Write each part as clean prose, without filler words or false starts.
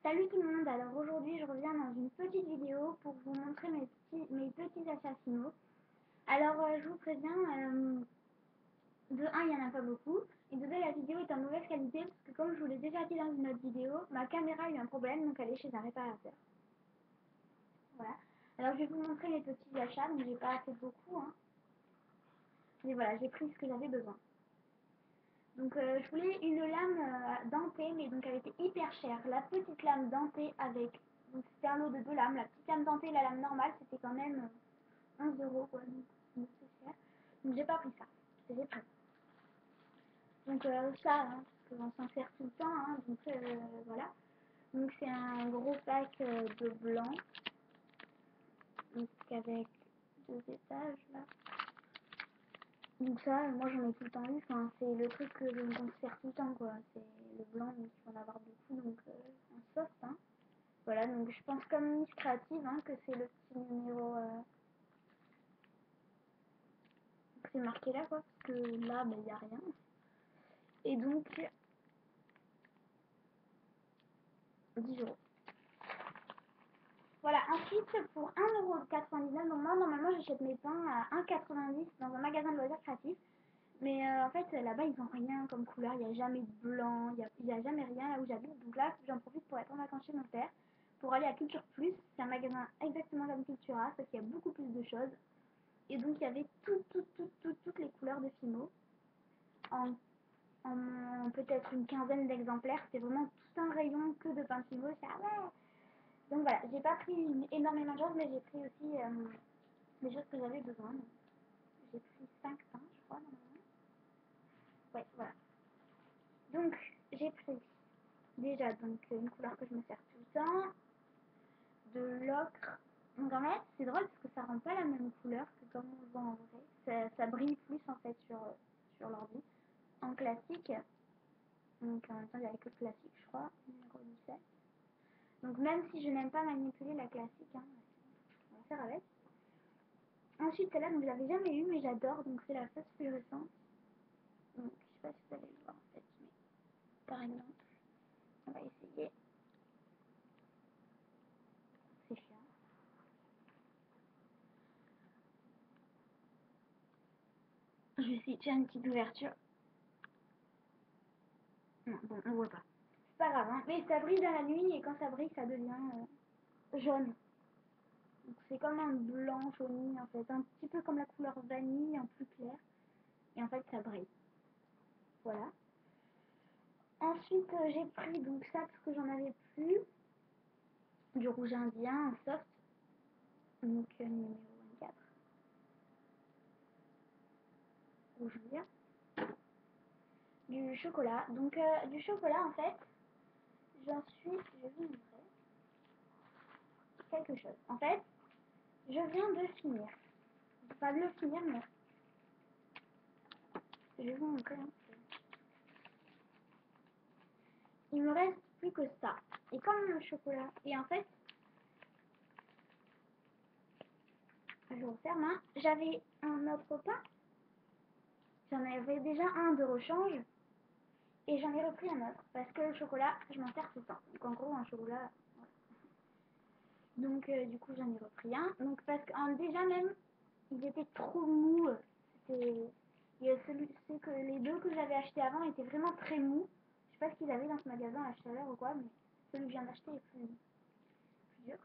Salut tout le monde, alors aujourd'hui je reviens dans une petite vidéo pour vous montrer mes petits achats finaux. Alors je vous préviens, de un il n'y en a pas beaucoup, et de deux la vidéo est en mauvaise qualité parce que comme je vous l'ai déjà dit dans une autre vidéo, ma caméra a eu un problème donc elle est chez un réparateur. Voilà, alors je vais vous montrer mes petits achats, donc j'ai pas fait beaucoup, hein. Mais voilà, j'ai pris ce que j'avais besoin. Donc je voulais une lame dentée, mais donc elle était hyper chère. La petite lame dentée avec, donc c'était un lot de deux lames. La petite lame dentée et la lame normale, c'était quand même 11 € quoi, donc c'est cher. Donc j'ai pas pris ça, j'ai pris. Donc ça, hein, parce qu'on s'en sert tout le temps, hein, donc voilà. Donc c'est un gros pack de blanc, donc avec 2 étages là. Donc ça, moi j'en ai tout le temps eu, enfin, c'est le truc que je me considère tout le temps quoi, c'est le blanc, donc il faut en avoir beaucoup, donc un soft, hein. Voilà, donc je pense comme Miss Créative, hein, que c'est le petit numéro, que c'est marqué là quoi, parce que là, il n'y a rien. Et donc, 10 €. Voilà, ensuite pour 1,99 €, donc moi normalement j'achète mes pains à 1,90 € dans un magasin de loisirs créatifs. Mais en fait, là-bas, ils ont rien comme couleur. Il n'y a jamais de blanc, il y a jamais rien là où j'habite. Donc là, j'en profite pour être en vacances chez mon père, pour aller à Culture Plus. C'est un magasin exactement comme Cultura, sauf qu'il y a beaucoup plus de choses. Et donc, il y avait toutes les couleurs de Fimo, en, en peut-être une quinzaine d'exemplaires. C'était vraiment tout un rayon que de pain Fimo. Ah ouais. Donc voilà, j'ai pas pris énormément de choses, mais j'ai pris aussi les choses que j'avais besoin. J'ai pris 5 pains, je crois, normalement. Ouais, voilà. Donc, j'ai pris déjà donc une couleur que je me sers tout le temps, de l'ocre. Donc en fait, c'est drôle parce que ça rend pas la même couleur que comme on le voit en vrai. Ça brille plus en fait sur l'ordi. En classique, donc en même temps il n'y avait que le classique je crois, numéro 17. Donc même si je n'aime pas manipuler la classique, hein, on va faire avec. Ensuite celle-là, donc je l'avais jamais eu mais j'adore, donc c'est la fausse fluorescente. Donc je sais pas si vous allez le voir en fait, mais par exemple, on va essayer. C'est chiant. Je vais essayer de faire une petite ouverture. Non, bon, on voit pas. C'est pas grave, hein. Mais ça brille dans la nuit et quand ça brille, ça devient jaune. Donc c'est comme un blanc jauni en fait, un petit peu comme la couleur vanille en plus clair. Et en fait, ça brille. Voilà. Ensuite, j'ai pris donc ça parce que j'en avais plus. Du rouge indien, un soft. Donc numéro 24. Rouge indien. Du chocolat. Donc du chocolat en fait, j'en suis. Je vais vous montrer quelque chose. En fait, je viens de finir. Pas de le finir, mais je vais vous montrer un peu. Il me reste plus que ça. Et comme le chocolat. Et en fait, je referme, hein. J'avais un autre pain. J'en avais déjà un de rechange. Et j'en ai repris un autre. Parce que le chocolat, je m'en sers tout le temps. Donc en gros, un chocolat. Voilà. Donc du coup, j'en ai repris un. Donc parce que déjà même, ils étaient trop mous. C'était. Ceux que les deux que j'avais achetés avant étaient vraiment très mous. Je sais pas ce qu'ils avaient dans ce magasin à chaleur ou quoi, mais celui que je viens d'acheter est plus dur.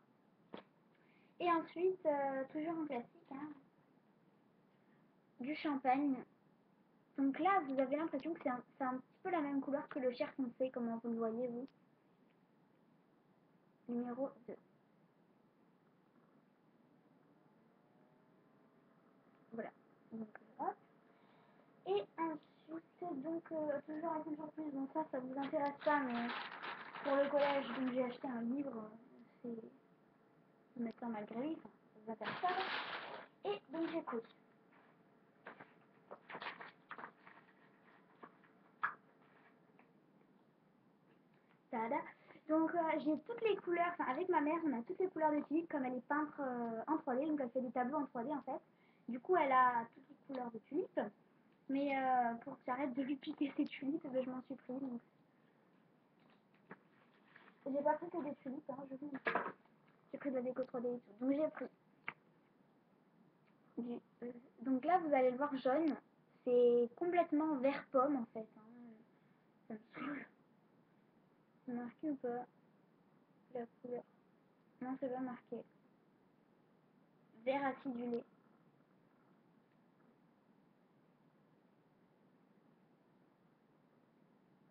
Et ensuite, toujours en classique, hein, du champagne. Donc là, vous avez l'impression que c'est un petit peu la même couleur que le cher foncé, comment vous le voyez, vous. Numéro 2. Voilà. Donc, hop. Et ensuite, donc, toujours un toujours plus. Donc ça vous intéresse pas, mais pour le collège, donc j'ai acheté un livre. C'est médecin malgré lui, enfin, ça vous intéresse pas, là. Et donc j'ai pris. Tada. Donc j'ai toutes les couleurs, enfin avec ma mère on a toutes les couleurs de tulipes comme elle est peintre en 3D, donc elle fait des tableaux en 3D en fait. Du coup elle a toutes les couleurs de tulipes. Mais pour que j'arrête de lui piquer ses tulipes, je m'en suis pris. Donc J'ai pas pris que des tulipes, hein, je vous dis. J'ai pris de la déco 3D et tout. Donc j'ai pris du... donc là, vous allez le voir jaune. C'est complètement vert pomme en fait. Hein. Ça me saoule. C'est marqué ou pas la couleur? Non, c'est pas marqué. Vert acidulé.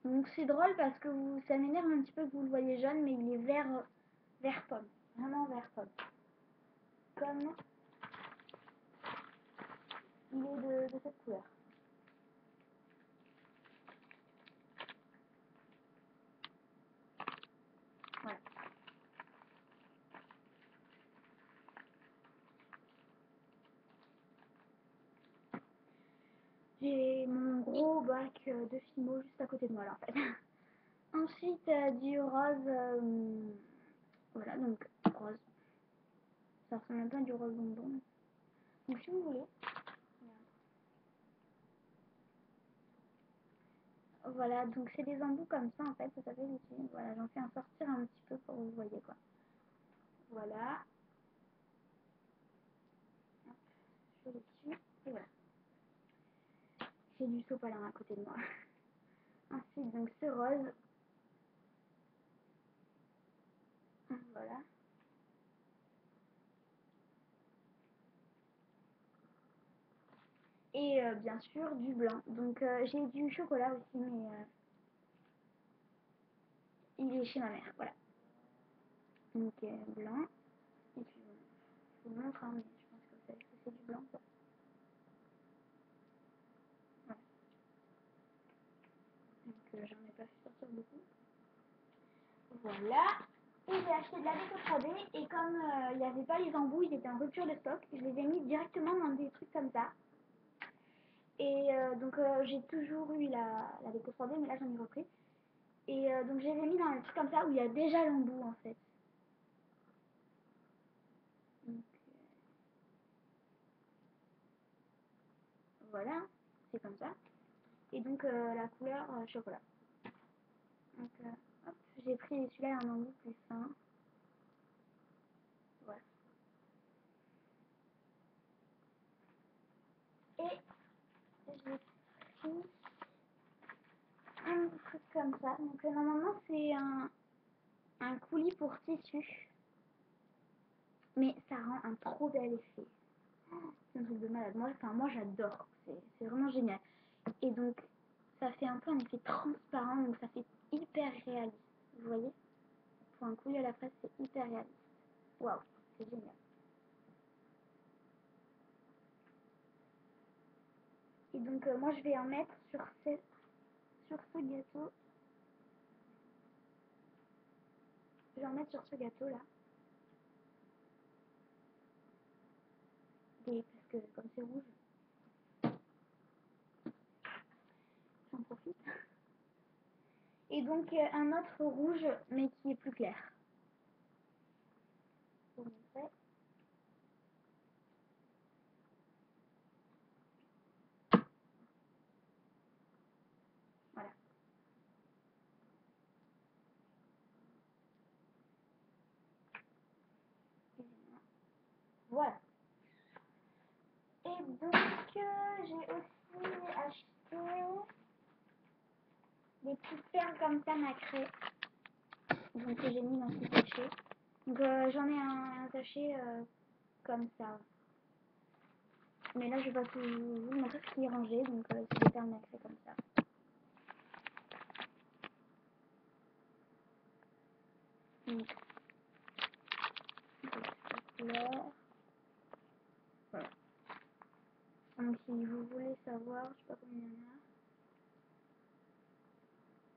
Donc c'est drôle parce que ça m'énerve un petit peu que vous le voyez jaune, mais il est vert pomme. Vraiment vert pomme. Comme il est de cette couleur. Voilà. J'ai mon gros bac de philo juste à côté de moi là en fait. Ensuite du rose, voilà donc rose. Ça ressemble un peu à du rose bonbon. Donc si vous voulez, voilà donc c'est des embouts comme ça en fait, ça s'appelle ici. Voilà, j'en fais un sortir un petit peu pour que vous voyez quoi. Voilà. Hop, je fais dessus et voilà. J'ai du sopalin à côté de moi. Ensuite donc ce rose, voilà. Et bien sûr du blanc. Donc j'ai du chocolat aussi, mais il est chez ma mère, voilà. Donc blanc. Et puis je vous montre, hein, mais je pense que vous savez que c'est du blanc. Quoi. Voilà. Donc j'en ai pas fait sortir beaucoup. Voilà. Et j'ai acheté de la déco 3D et comme il n'y avait pas les embouts, ils étaient en rupture de stock, je les ai mis directement dans des trucs comme ça. Et donc j'ai toujours eu la déco 3D, mais là j'en ai repris. Et donc je les ai mis dans des trucs comme ça où il y a déjà l'embout en fait. Donc voilà, c'est comme ça. Et donc la couleur chocolat. Donc hop, j'ai pris celui-là un embout plus fin. Voilà. Et j'ai pris un truc comme ça. Donc normalement c'est un coulis pour tissu. Mais ça rend un trop bel effet. C'est un truc de malade. Moi j'adore. C'est vraiment génial. Et donc ça fait un peu un effet transparent. Donc ça fait hyper réaliste. Vous voyez? Pour un coulis à la fraise, c'est hyper réaliste. Waouh, c'est génial. Et donc moi je vais en mettre sur ce gâteau. Je vais en mettre sur ce gâteau là. Et parce que comme c'est rouge, j'en profite. Et donc un autre rouge mais qui est plus clair. Pour vous montrer. Voilà. Voilà. Et donc j'ai aussi acheté des petites perles comme ça nacrées. Donc que j'ai mis dans ce sachet. Donc j'en ai un sachet comme ça. Mais là je vais pas tout vous montrer ce qui est rangé. Donc c'est des perles nacrées comme ça. Donc, couleur. Voilà. Donc si vous voulez savoir, je sais pas combien il y en a.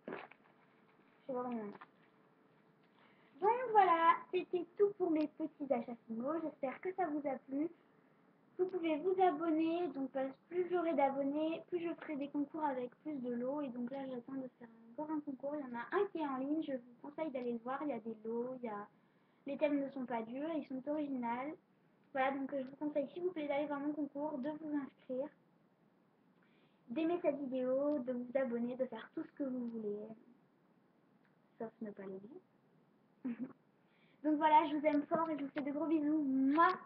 Je sais pas combien il y en a. Donc voilà, c'était tout pour mes petits achats finaux. J'espère que ça vous a plu. Vous pouvez vous abonner, donc plus j'aurai d'abonnés, plus je ferai des concours avec plus de lots. Et donc là, j'attends de faire encore un concours. Il y en a un qui est en ligne, je vous conseille d'aller le voir. Il y a des lots, les thèmes ne sont pas durs, ils sont originaux. Voilà, donc je vous conseille s'il vous plaît d'aller voir mon concours, de vous inscrire, d'aimer cette vidéo, de vous abonner, de faire tout ce que vous voulez, sauf ne pas l'aimer. Donc voilà, je vous aime fort et je vous fais de gros bisous. Mouah.